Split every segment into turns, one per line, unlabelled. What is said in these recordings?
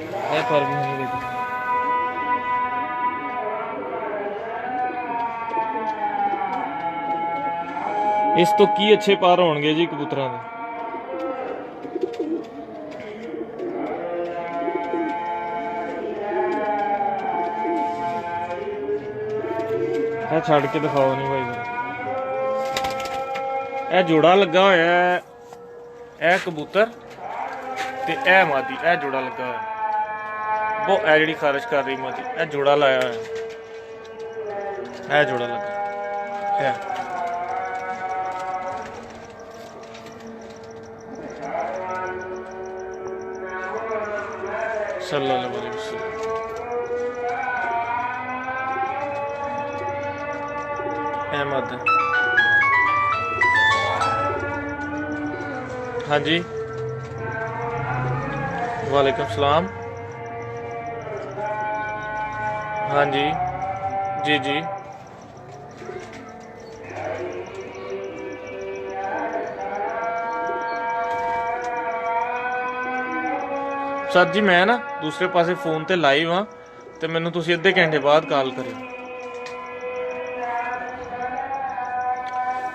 ਇਹ ਪਰ ਵੀ ਨਹੀਂ ਦੇਖੋ। ਇਸ ਤੋਂ ਕੀ ਅੱਛੇ ਪਾਰ ਹੋਣਗੇ ਜੀ ਕਬੂਤਰਾਂ ਦੇ। ਇਹ ਛੱਡ ਕੇ ਦਿਖਾਓ ਨਹੀਂ ਭਾਈ ਜਰਾ। ਇਹ ਜੋੜਾ ਲੱਗਾ ਹੋਇਆ ਹੈ, ਇਹ ਕਬੂਤਰ ਤੇ ਇਹ ਮਾਦੀ, ਇਹ ਜੋੜਾ ਲੱਗਾ ਹੋਇਆ। ਉਹ ਇਹ ਜਿਹੜੀ ਖਾਰਿਸ਼ ਕਰ ਰਹੀ ਮਾਦੀ, ਇਹ ਜੋੜਾ ਲਾਇਆ ਹੋਇਆ, ਇਹ ਜੋੜਾ ਲੱਗਾ ਹੈ। सल्लल्लाहु अलैहि वसल्लम। अहमद हाँ जी, वालेकुम सलाम। हाँ जी जी जी। सर जी मैं ना दूसरे पासे फोन ते लाइव हाँ, तो मैनू तुसी अद्धे घंटे बाद कॉल करियो।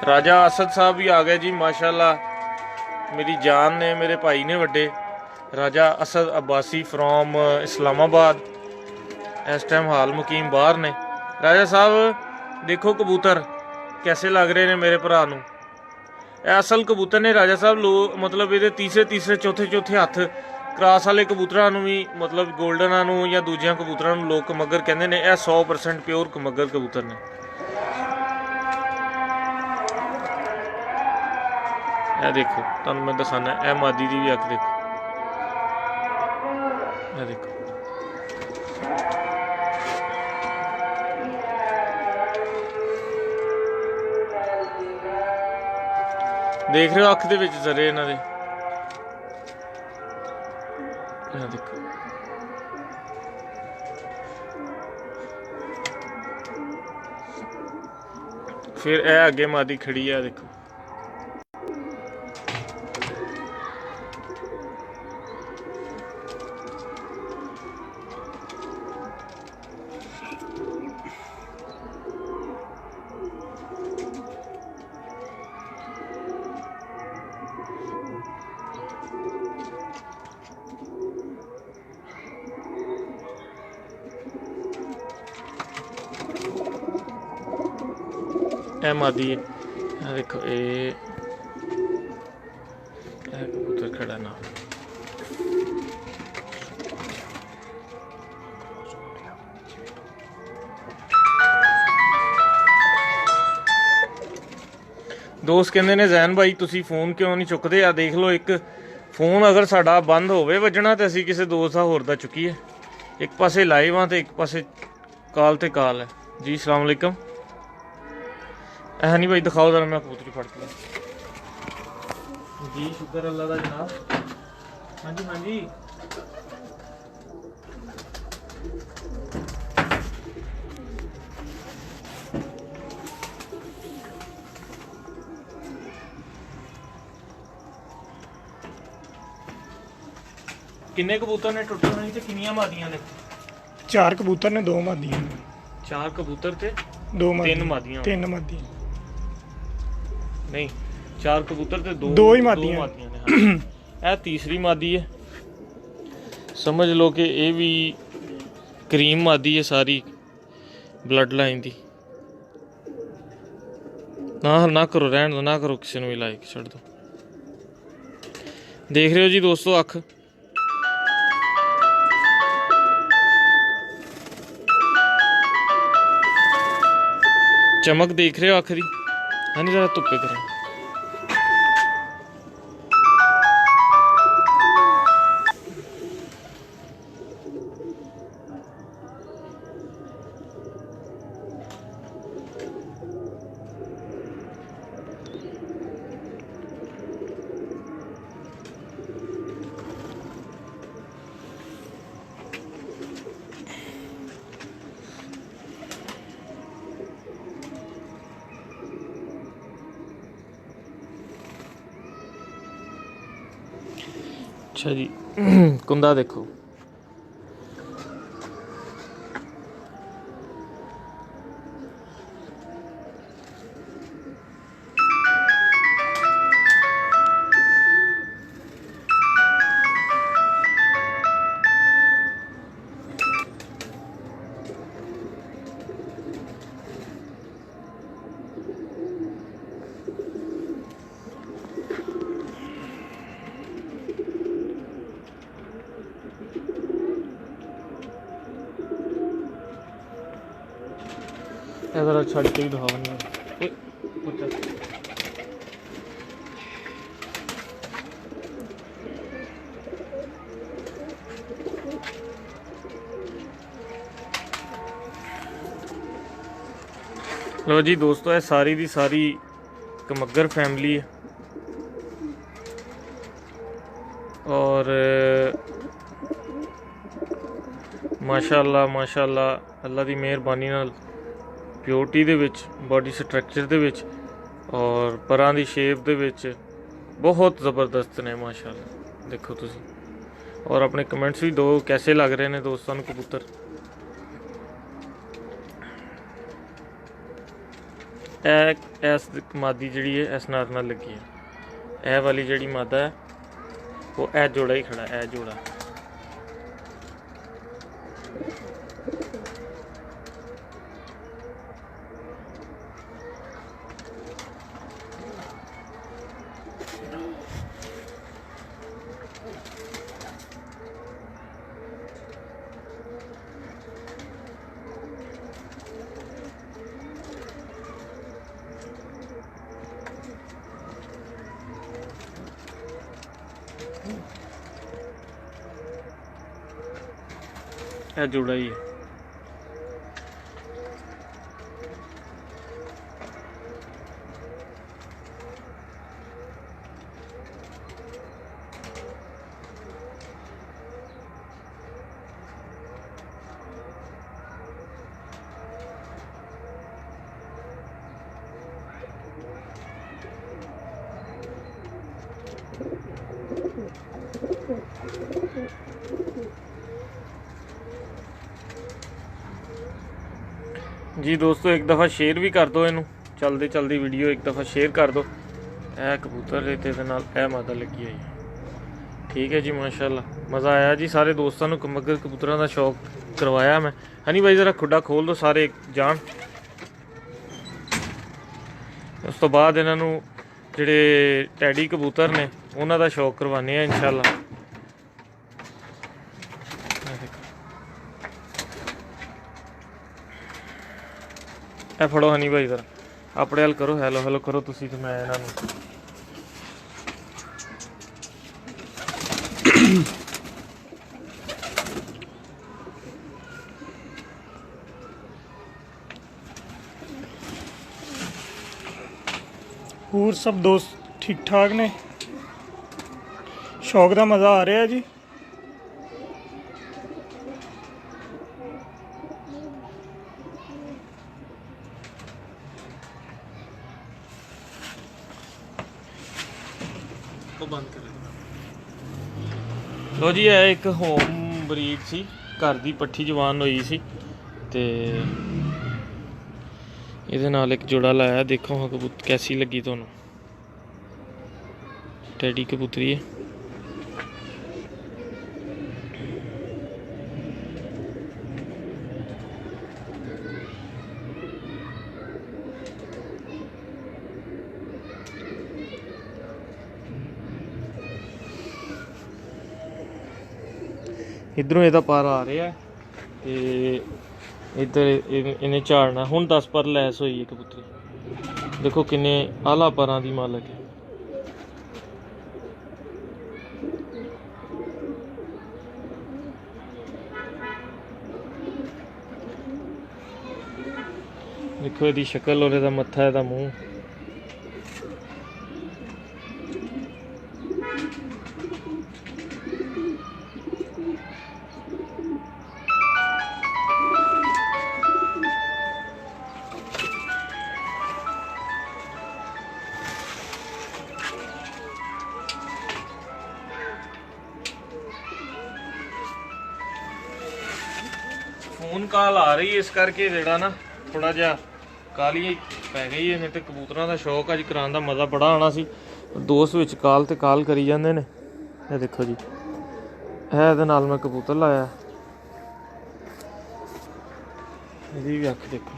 राजा असद साहब भी आ गए जी माशाल्लाह, मेरी जान ने, मेरे भाई ने वड्डे राजा असद अब्बासी फ्रॉम इस्लामाबाद, इस टाइम हाल मुकीम बाहर ने। राजा साहब देखो कबूतर कैसे लग रहे ने मेरे भरा नू। असल कबूतर ने राजा साहब, लोग मतलब ये तीसरे तीसरे चौथे चौथे हथ क्रास वाले कबूतरां नूं भी, मतलब गोल्डनां नूं या दूजियां कबूतरां नूं लोग कमगर कहंदे ने। यह 100% प्योर कमगर कबूतर ने। यह देखो तुहानूं मैं दिखाना, यह मादी दी भी अख देखो, यह देखो। देख रहे हो अख दे विच जरे इन्हां दे, देखो। फिर ए आगे मादी खड़ी है देखो। मादी है देखो, ये कबूतर खड़ा ना। दोस्त कहते ने जैन भाई तुसी फोन क्यों नहीं चुकते। आ देख लो, एक फोन अगर साडा बंद होवे वजना तो असी किसी दोस्त का होर दा चुकीए। एक पासे लाइव हाँ तो एक पासे कॉल ते कॉल है जी। अस्सलाम वालेकुम। है नहीं भाई, दिखाओ जरा, मैं कबूतरी फड़ के जी। शुक्र अल्लाह का जनाब। हाँ जी हाँ जी। किन्ने कबूतर ने टोटल नहीं, किन्नियां मादियां ने?
4 कबूतर ने, 2 मादियां ने।
4 कबूतर ते
2
3 मादियां।
3 मादियां
नहीं, 4 कबूतर ते
2 ही मादियां
ने। यह तीसरी मादी है, समझ लो कि ये भी क्रीम मादी है सारी ब्लड लाइन दी। ना करो, रहन दो, ना करो, किसी ने भी लाइक छड़ दो। देख रहे हो जी दोस्तों अख, चमक देख रहे हो अख दी। हाँ जरा धुप्पे करें। अच्छा जी, कुंदा देखो, ਇਹ ਜ਼ਰਾ ਛੱਡ ਕੇ ਵੀ ਦਿਖਾਓ ਨਹੀਂ ਓਏ ਪੁੱਤ लो जी दोस्तों ये सारी दी सारी कमगर फैमिली है और माशाअल्लाह अल्लाह दी मेहरबानी नाल प्योरिटी दे विच बॉडी स्ट्रक्चर दे विच और परां दी शेप दे विच बहुत ज़बरदस्त ने माशाअल्लाह। देखो तुसी और अपने कमेंट्स भी दो कैसे लग रहे ने दोस्तों नूं कबूतर। इस मादी जी है इस नार नाल लगी है, यह वाली जी मादा है वो ए जोड़ा ही खड़ा है, ए जोड़ा। यह जोड़ा ही है। जी दोस्तों एक दफ़ा शेयर भी कर दो, इनू चलते चलती वीडियो एक दफ़ा शेयर कर दो। ए कबूतर ए मादा लगी है, ठीक है जी माशाल्लाह मज़ा आया जी। सारे दोस्तों को कमगर कबूतरों का शौक करवाया मैं। हनी भाई ज़रा खुडा खोल दो सारे जान। उस तो बाद इन्हों जिहड़े टैडी कबूतर ने उन्हों का शौक करवाने हैं इंशाल्लाह। ए फड़ो हनी भाई जरा अपने हल करो, हैलो हैलो करो तुसी ते मैं इन्हां नूं
ਹੋਰ सब दोस्त ठीक ठाक ने, शौक का मज़ा आ रहा है जी।
बंद कर लो जी। यह एक होम ब्रीड सी, घर की पट्ठी जवान हुई सी ते इहदे नाल एक जोड़ा लाया। देखो हाँ कबूतर कैसी लगी तुहानूं, टैडी कबूतरी है। इधरों ਇਹਦਾ पर आ रहा है ਤੇ इधर इन्हें झाड़ना। हुण 10 पर लैस हुई है कबूतरी। देखो किन्ने आला परां दी मालक है। देखो ਇਹਦੀ शक्ल और ਇਹਦਾ मत्था ਇਹਦਾ मूँह। फोन कॉल आ रही है इस करके जेड़ा ना थोड़ा जा काली पै गई है। नहीं तो कबूतरों का शौक अज कराने का मज़ा बड़ा आना सी। दोस्त विच कॉल ते कॉल करी जाते ने। ये देखो जी है दे नाल मैं कबूतर लाया, इसकी भी अख देखो।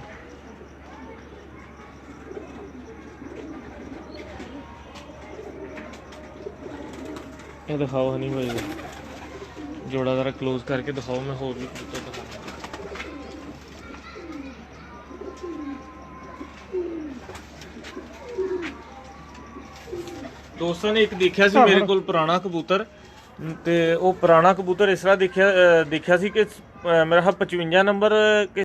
ये दिखाओ हनी भाई का जोड़ा ज़रा क्लोज करके दिखाओ। मैं होर भी कबूतर दिखा ਦੋਸਤਾਂ ਨੇ ਇੱਕ ਦੇਖਿਆ ਸੀ ਮੇਰੇ ਕੋਲ ਪੁਰਾਣਾ ਕਬੂਤਰ, ਤੇ ਉਹ ਪੁਰਾਣਾ ਕਬੂਤਰ ਇਸ ਤਰ੍ਹਾਂ ਦੇਖਿਆ ਸੀ ਕਿ ਮੇਰਾ 55 ਨੰਬਰ